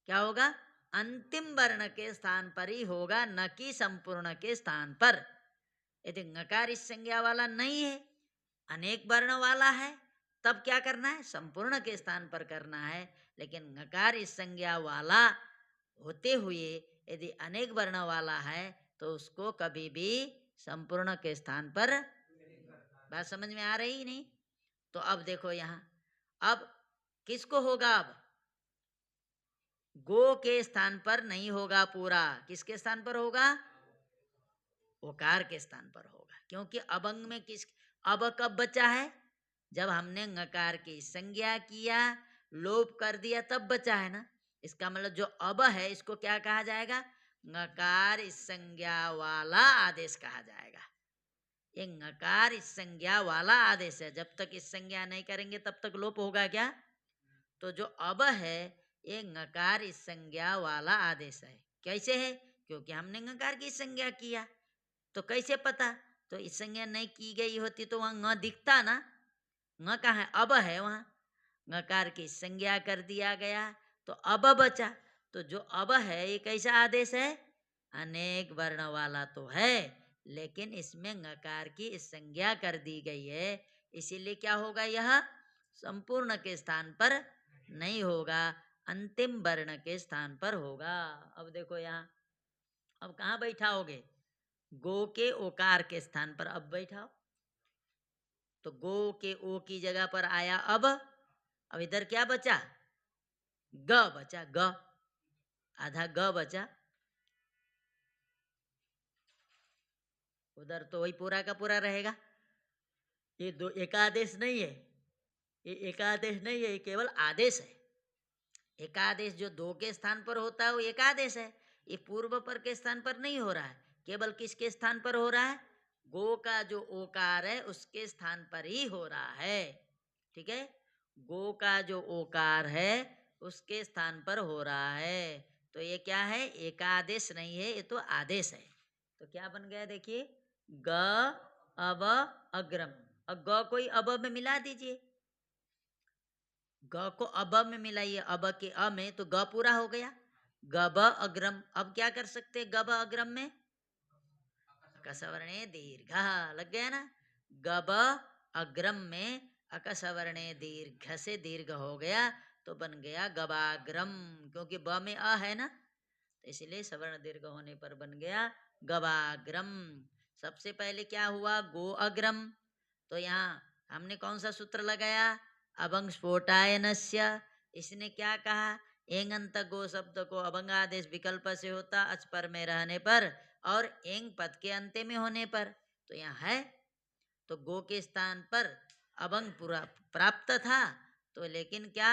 [SPEAKER 1] क्या होगा, अंतिम वर्ण के स्थान पर ही होगा, न कि संपूर्ण के स्थान पर। यदि नकार संज्ञा वाला नहीं है, अनेक वर्ण वाला है, तब क्या करना है, संपूर्ण के स्थान पर करना है। लेकिन नकार संज्ञा वाला होते हुए यदि अनेक वर्ण वाला है तो उसको कभी भी संपूर्ण के स्थान पर, बात समझ में आ रही नहीं? तो अब देखो यहाँ, अब किसको होगा, अब गो के स्थान पर नहीं होगा पूरा, किसके स्थान पर होगा, ओकार के स्थान पर होगा, क्योंकि अभंग में किस, अब कब बचा है, जब हमने नकार की संज्ञा किया, लोप कर दिया, तब बचा है ना। इसका मतलब जो अब है इसको क्या कहा जाएगा, नकार संज्ञा वाला आदेश कहा जाएगा। ये नकार संज्ञा वाला आदेश है, जब तक इस संज्ञा नहीं करेंगे तब तक लोप होगा क्या। तो जो अब है ये नकार संज्ञा वाला आदेश है। कैसे है, क्योंकि हमने नकार की संज्ञा किया, तो कैसे पता, तो इस संज्ञा नहीं की गई होती तो वहां न दिखता ना, न कहाँ है, अब है, वहां नकार की संज्ञा कर दिया गया तो अब बचा। तो जो अब है ये कैसा आदेश है, अनेक वर्ण वाला तो है लेकिन इसमें नकार की संज्ञा कर दी गई है, इसीलिए क्या होगा, यह संपूर्ण के स्थान पर नहीं होगा, अंतिम वर्ण के स्थान पर होगा। अब देखो यहाँ, अब कहाँ बैठाओगे, गो के ओकार के स्थान पर अब बैठाओ, तो गो के ओ की जगह पर आया अब इधर क्या बचा, ग बचा, ग आधा ग बचा, उधर तो वही पूरा का पूरा रहेगा। ये दो एकादेश नहीं है, ये एकादेश नहीं है, ये केवल आदेश है। एकादेश जो दो के स्थान पर होता है वो एकादेश है, ये पूर्व पर के स्थान पर नहीं हो रहा है, केवल किसके स्थान पर हो रहा है, गो का जो ओकार है उसके स्थान पर ही हो रहा है। ठीक है, गो का जो ओकार है उसके स्थान पर हो रहा है, तो ये क्या है, एकादेश नहीं है, ये तो आदेश है। तो क्या बन गया देखिए, ग अब अग्रम, अब ग कोई अब में मिला दीजिए, ग को अब में मिलाइए, अब के अ में, तो ग पूरा हो गया, गब अग्रम। अब क्या कर सकते, गब अग्रम में अकसवर्णे दीर्घ लग गया ना, गब अग्रम में अकसवर्णे दीर्घ से दीर्घ हो गया तो बन गया गबाग्रम, क्योंकि ब में अ है ना, तो इसलिए सवर्ण दीर्घ होने पर बन गया गबाग्रम। सबसे पहले क्या हुआ, गो अग्रम, तो यहाँ हमने कौन सा सूत्र लगाया, अभंग स्फोटायनस्य, इसने क्या कहा, एंगंत गो शब्द को अभंगादेश विकल्प से होता अच पर में रहने पर और एंग पद के अंत में होने पर, तो यहाँ है, तो गो के स्थान पर अभंग पूरा प्राप्त था, तो लेकिन क्या,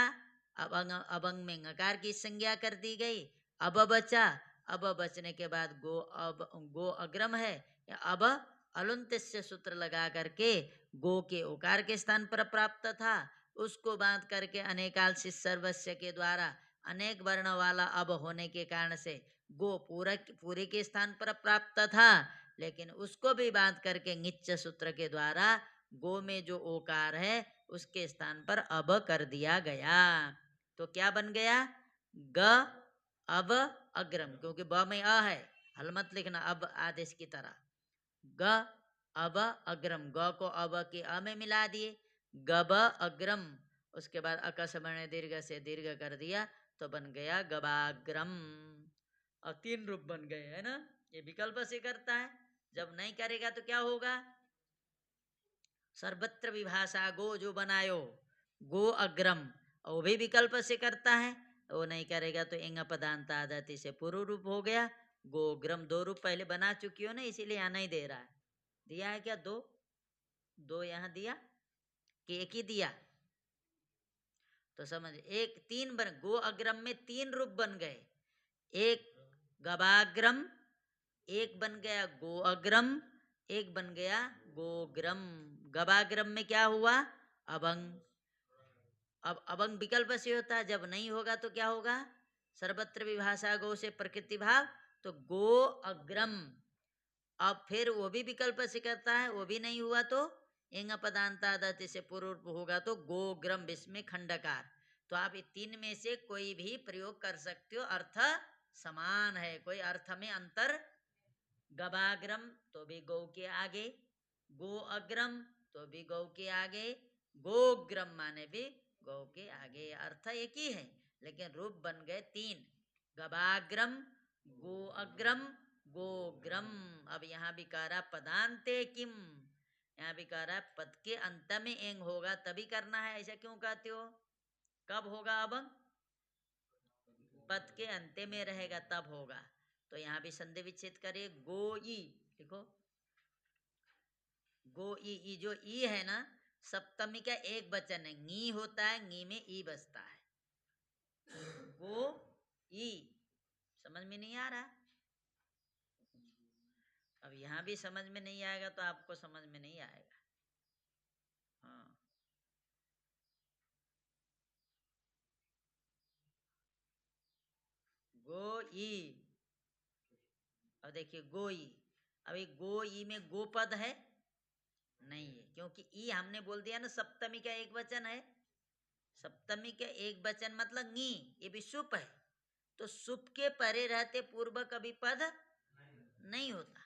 [SPEAKER 1] अभंग अभंग में नकार की संज्ञा कर दी गई, अब बचा, अब बचने के बाद गो, अब गो अग्रम है, अब अलुंत्य सूत्र लगा करके गो के ओकार के स्थान पर प्राप्त था, उसको बांध करके अनेकाल सर्वस्व के द्वारा अनेक वर्ण वाला अब होने के कारण से गो पूरे के स्थान पर प्राप्त था, लेकिन उसको भी बांध करके निच्च सूत्र के द्वारा गो में जो ओकार है उसके स्थान पर अब कर दिया गया। तो क्या बन गया? ग अब अग्रम, क्योंकि ब में अ है, हल मत लिखना अब आदेश की तरह। ग अब अग्रम, ग को अब के अ में मिला दिए, गब अग्रम, उसके बाद अकस्मण दीर्घ से दीर्घ कर दिया तो बन गया गबाग्रम। और 3 रूप बन गए, है ना। ये विकल्प से करता है, जब नहीं करेगा तो क्या होगा? सर्वत्र विभाषा गो जो बनायो गो अग्रम, वो भी विकल्प से करता है, वो नहीं करेगा तो इंग पदांत आदति से पूर्व रूप हो गया गोग्रम। 2 रूप पहले बना चुकी हो ना, इसीलिए यहाँ नहीं दे रहा है। दिया है क्या? 2 2 यहाँ दिया कि एक ही दिया? तो समझ, एक 3 बन, गो अग्रम में 3 रूप बन गए, एक गवाग्रम, एक बन गया गो अग्रम, एक बन गया गोग्रम। गवाग्रम में क्या हुआ? अभंग। अब अभंग विकल्प से होता है, जब नहीं होगा तो क्या होगा? सर्वत्र विभाषा गो से प्रकृति भाव, तो गो अग्रम। अब फिर वो भी विकल्प से करता है, वो भी नहीं हुआ तो इंग पदांतादति से पूर्व होगा तो गोग्रम, इसमें खंडकार। तो आप 3 में से कोई भी प्रयोग कर सकते हो, अर्थ समान है, कोई अर्थ में अंतर। गवाग्रम तो भी गौ के आगे, गो अग्रम तो भी गौ के आगे, गोग्रम माने भी गौ के आगे, अर्थ एक ही है, लेकिन रूप बन गए 3, गवाग्रम, गो अग्रम, गोग्रम। अब यहाँ भी कह रहा पदांते किम, यहाँ भी कह रहा है पद के अंत में एंग होगा तभी करना है। ऐसा क्यों कहते हो? कब होगा? अब पद के अंत में रहेगा तब होगा। तो यहाँ भी संधि विच्छेद करिए, गो ई लिखो, गो ई जो ई है ना, सप्तमी का एक वचन है, नी होता है, नी में ई बसता है, गो ई। समझ में नहीं आ रहा? अब यहाँ भी समझ में नहीं आएगा तो आपको समझ में नहीं आएगा। हाँ, गो ई। अब देखिए गोई, अभी गोई में गोपद है नहीं है, क्योंकि ई हमने बोल दिया ना सप्तमी का एक वचन है, सप्तमी का एक वचन मतलब नी, ये भी सुप है, तो सुप के परे रहते पूर्व कभी पद नहीं होता,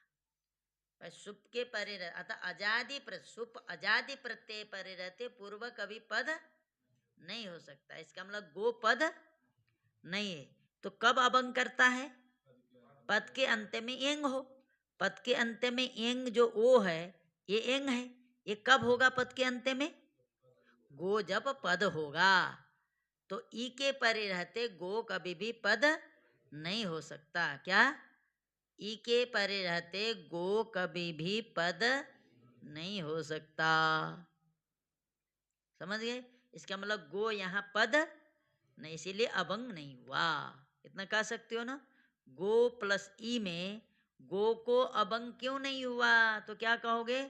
[SPEAKER 1] सुप के परे रह, अतः अजादि सुप अजादि प्रत्यय परे रहते पूर्व कभी पद नहीं हो सकता, इसका मतलब गो पद नहीं है। तो कब अभंग करता है? पद के अंत में एंग हो, पद के अंत में एंग जो ओ है ये एंग है, ये कब होगा पद के अंत में? गो जब पद होगा, तो ई के परे रहते गो कभी भी पद नहीं हो सकता। क्या? ई के परे रहते गो कभी भी पद नहीं हो सकता। समझ गए? इसका मतलब गो यहाँ पद नहीं, इसीलिए अभंग नहीं हुआ। इतना कह सकते हो ना। गो प्लस ई में गो को अभंग क्यों नहीं हुआ? तो क्या कहोगे?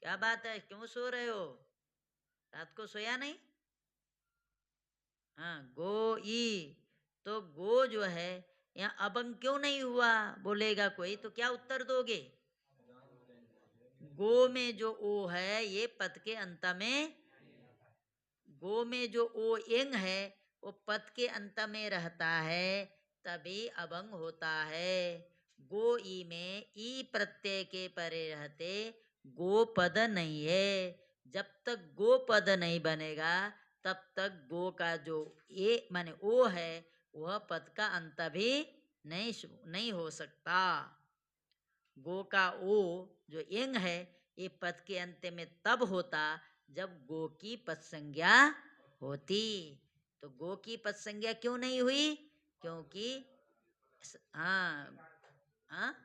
[SPEAKER 1] क्या बात है, क्यों सो रहे हो? रात को सोया नहीं? हाँ, गो ई, तो गो जो है यहाँ अभंग क्यों नहीं हुआ बोलेगा कोई, तो क्या उत्तर दोगे? गो में जो ओ है ये पद के अंत में, गो में जो ओ एंग है वो पद के अंत में रहता है तभी अभंग होता है। गो ई में ई प्रत्यय के परे रहते गो पद नहीं है, जब तक गो पद नहीं बनेगा तब तक गो का जो ए माने ओ है वह पद का अंत भी नहीं हो सकता। गो का ओ जो एंग है ये पद के अंत में तब होता जब गो की पद संज्ञा होती। तो गो की पद संज्ञा क्यों नहीं हुई? क्योंकि हाँ, हाँ,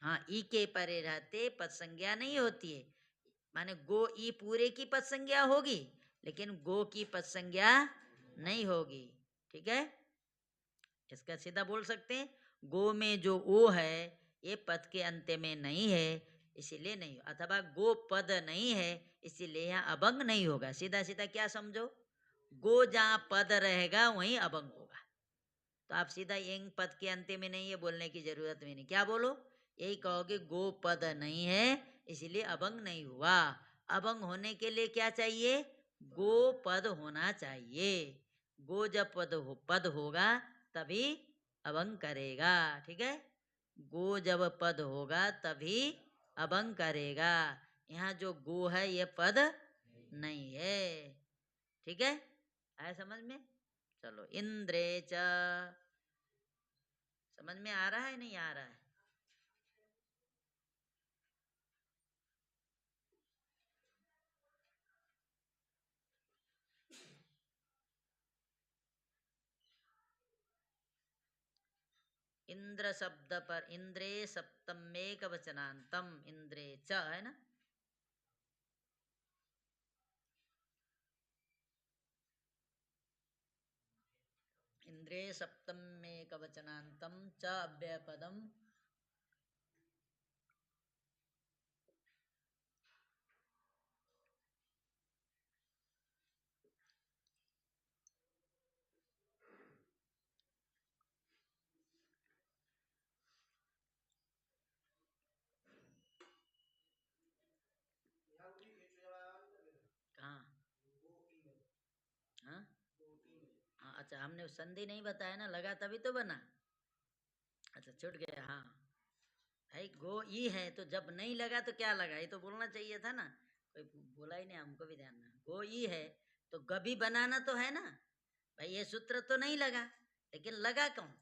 [SPEAKER 1] हाँ, ई के परे रहते पद संज्ञा नहीं होती है, माने गो ई पूरे की पद संज्ञा होगी लेकिन गो की पद संज्ञा नहीं होगी। ठीक है, इसका सीधा बोल सकते हैं गो में जो ओ है ये पद के अंत में नहीं है इसीलिए नहीं, अथवा गो पद नहीं है इसीलिए यहाँ अभंग नहीं होगा। सीधा सीधा क्या समझो, गो जहाँ पद रहेगा वहीं अभंग होगा। तो आप सीधा यंग पद के अंत्य में नहीं है बोलने की जरूरत भी नहीं, क्या बोलो, यही कहोगे गो पद नहीं है इसलिए अभंग नहीं हुआ। अभंग होने के लिए क्या चाहिए, गो पद होना चाहिए। गो जब पद होगा तभी अभंग करेगा, ठीक है। गो जब पद होगा तभी अभंग करेगा। यहाँ जो गो है ये पद नहीं है, ठीक है, आया समझ में। चलो, इंद्रे च, समझ में आ रहा है नहीं आ रहा है। इंद्र शब्द पर इंद्रे सप्तमेक वचनांतम, इंद्रे च है ना। इंद्रे सप्तमेक वचनांतम च अव्यय पदम, कहाँ, हाँ हाँ, अच्छा हमने संधि नहीं बताया ना, लगा तभी तो बना, अच्छा छूट गया। हाँ भाई गो ई है तो जब नहीं लगा तो क्या लगा, ये तो बोलना चाहिए था ना, कोई बोला ही नहीं, हमको भी ध्यान ना। गो ई है तो गभी बनाना तो है ना भाई, ये सूत्र तो नहीं लगा, लेकिन लगा कौन,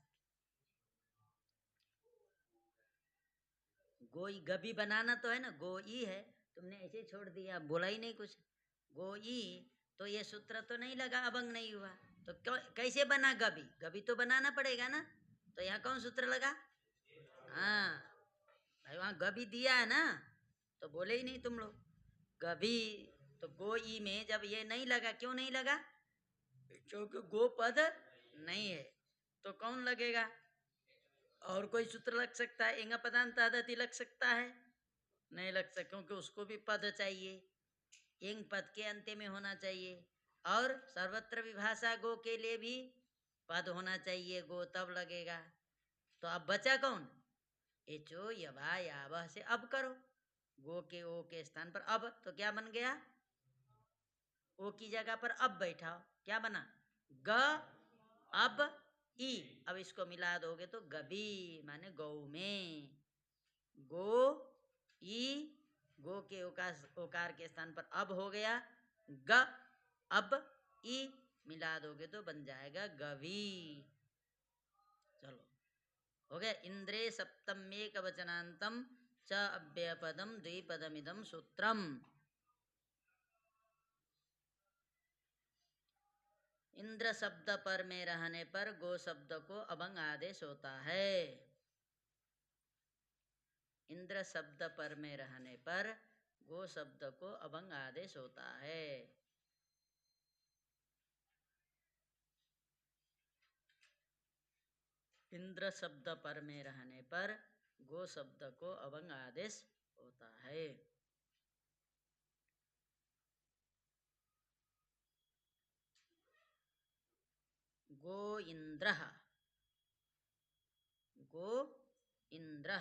[SPEAKER 1] गोई गभी बनाना तो है ना, गो ई है, तुमने ऐसे ही छोड़ दिया, बोला ही नहीं कुछ। गो ई तो ये सूत्र तो नहीं लगा, अभंग नहीं हुआ, तो कैसे बना गभी, गभी तो बनाना पड़ेगा ना, तो यहाँ कौन सूत्र लगा। हाँ भाई वहां गभी दिया है ना, तो बोले ही नहीं तुम लोग गभी। तो गो ई में जब ये नहीं लगा, क्यों नहीं लगा, क्योंकि गो पद नहीं है, तो कौन लगेगा, और कोई सूत्र लग सकता है, इंगा पदांत आदति लग सकता है, नहीं लग सकता, क्योंकि उसको भी पद चाहिए, इंग पद के अंत्य में होना चाहिए, और सर्वत्र विभाषा गो के लिए भी पद होना चाहिए, गो तब लगेगा। तो अब बचा कौन, एचो यवा यावह से अब करो, गो के ओ के स्थान पर अब, तो क्या बन गया, ओ की जगह पर अब बैठाओ, क्या बना, ग अब ई, अब इसको मिला दोगे तो गबी माने गौ में, गो ई, गो के ओकार के स्थान पर अब हो गया, ग अब ई मिला दोगे तो बन जाएगा गवी। चलो हो गया, इंद्रे सप्तमेक वचनांतम च अव्ययपदम द्विपदमिदम सूत्रम। इंद्र शब्द पर में रहने पर गो शब्द को अभंग आदेश होता है। इंद्र शब्द पर में रहने पर गो शब्द को अभंग आदेश होता है। इंद्र शब्द पर में रहने पर गो शब्द को अभंग आदेश होता है। गो इंद्र, गो इंद्र,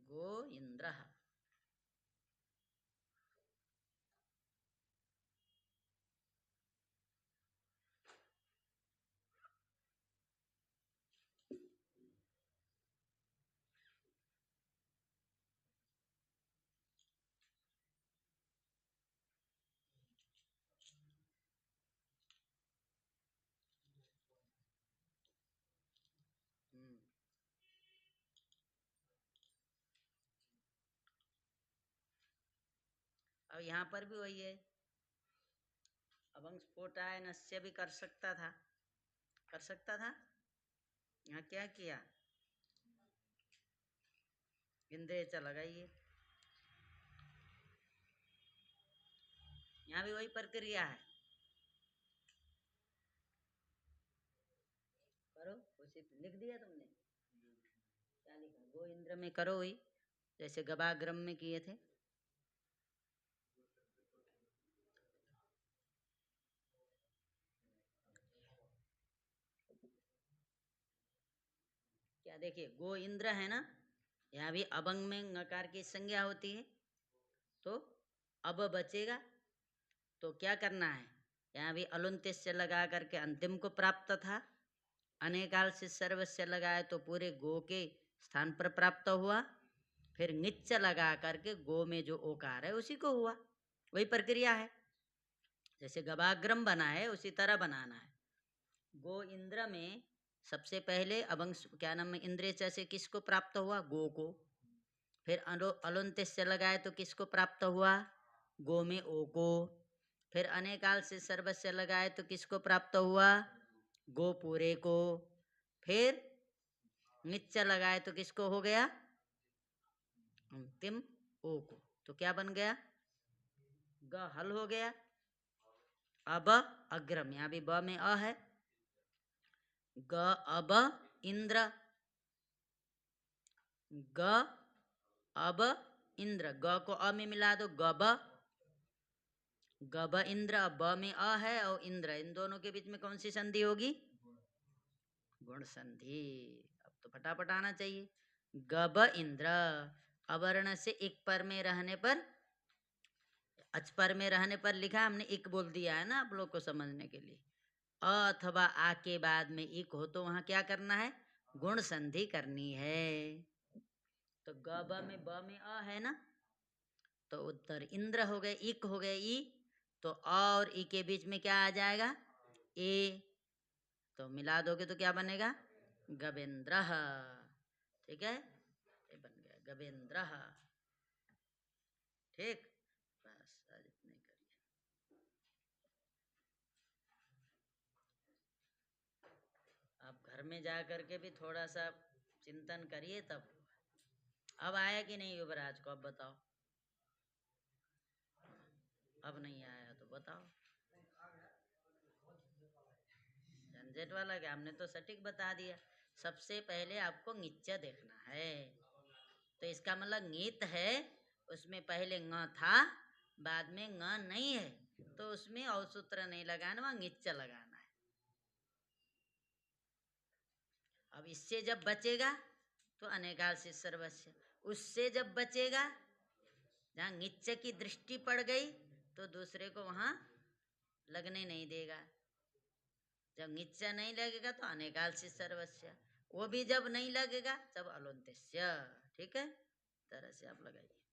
[SPEAKER 1] गो इंद्र। अब यहाँ पर भी वही है, अभंग स्फोटाय नस्य भी कर सकता था, कर सकता था, यहाँ क्या किया, इंद्रिय च लगाइए, यहाँ भी वही प्रक्रिया है, करो उसे लिख दिया तुमने, क्या लिखा। गो इंद्र में करो ही, जैसे गवाग्रम में किए थे। क्या देखिए, गो इंद्र है ना, यहाँ भी अभंग में नकार की संज्ञा होती है, तो अब बचेगा। तो क्या करना है, यहाँ भी अलुंत्य लगा करके अंतिम को प्राप्त था, अनेकाल से सर्वस्य लगाए तो पूरे गो के स्थान पर प्राप्त हुआ, फिर निच्च लगा करके गो में जो ओकार है उसी को हुआ। वही प्रक्रिया है, जैसे गवाग्रम बना है उसी तरह बनाना है। गो इंद्र में सबसे पहले अभंग क्या नाम है, इंद्रिय च से किसको प्राप्त हुआ, गो को। फिर अलुंत्य से लगाए तो किसको प्राप्त हुआ, गो में ओ को। फिर अनेकाल से सर्वस्य लगाए तो किसको प्राप्त हुआ, गो पूरे को। फिर निच्च लगाए तो किसको हो गया, अंतिम ओ को। तो क्या बन गया, ग हल हो गया। अब अग्रम, यहाँ भी ब में अ है, ग अब इंद्र, ग अब इंद्र, ग को अ में मिला दो, गब, गब इंद्र। ब में अ है और इंद्र, इन दोनों के बीच में कौन सी संधि होगी, गुण संधि। अब तो फटाफट आना चाहिए। गब इंद्र, अवर्ण से एक पर में रहने पर, अचपर में रहने पर लिखा, हमने एक बोल दिया है ना आप लोग को समझने के लिए। अ अथवा आ के बाद में एक हो तो वहां क्या करना है, गुण संधि करनी है। तो ग ब में ब में अ है ना, तो उत्तर इंद्र हो गए, इक हो गए ई, तो अ और ई के बीच में क्या आ जाएगा, ए। तो मिला दोगे तो क्या बनेगा, गवेंद्र। ठीक है, ये बन गया गवेंद्र। ठीक, बस आज इतने करिए। आप घर में जा करके भी थोड़ा सा चिंतन करिए तब। अब आया कि नहीं युवराज को, अब बताओ। अब नहीं आया तो बताओ, झंझट वाला क्या, हमने तो सटीक बता दिया। सबसे पहले आपको नीचा देखना है, तो इसका मतलब नीत है, उसमें पहले ङ था, बाद में ङ नहीं है, तो उसमें औसूत्र नहीं लगाना, वहां नीचा लगाना है। अब इससे जब बचेगा तो अनेकाल से सर्वस्व, उससे जब बचेगा, जहाँ नीचे की दृष्टि पड़ गई तो दूसरे को वहां लगने नहीं देगा। जब नीचा नहीं लगेगा तो अनेकाल से सर्वस्व, वो भी जब नहीं लगेगा तब अलुंत्य। ठीक है, तरह से आप लगाइए।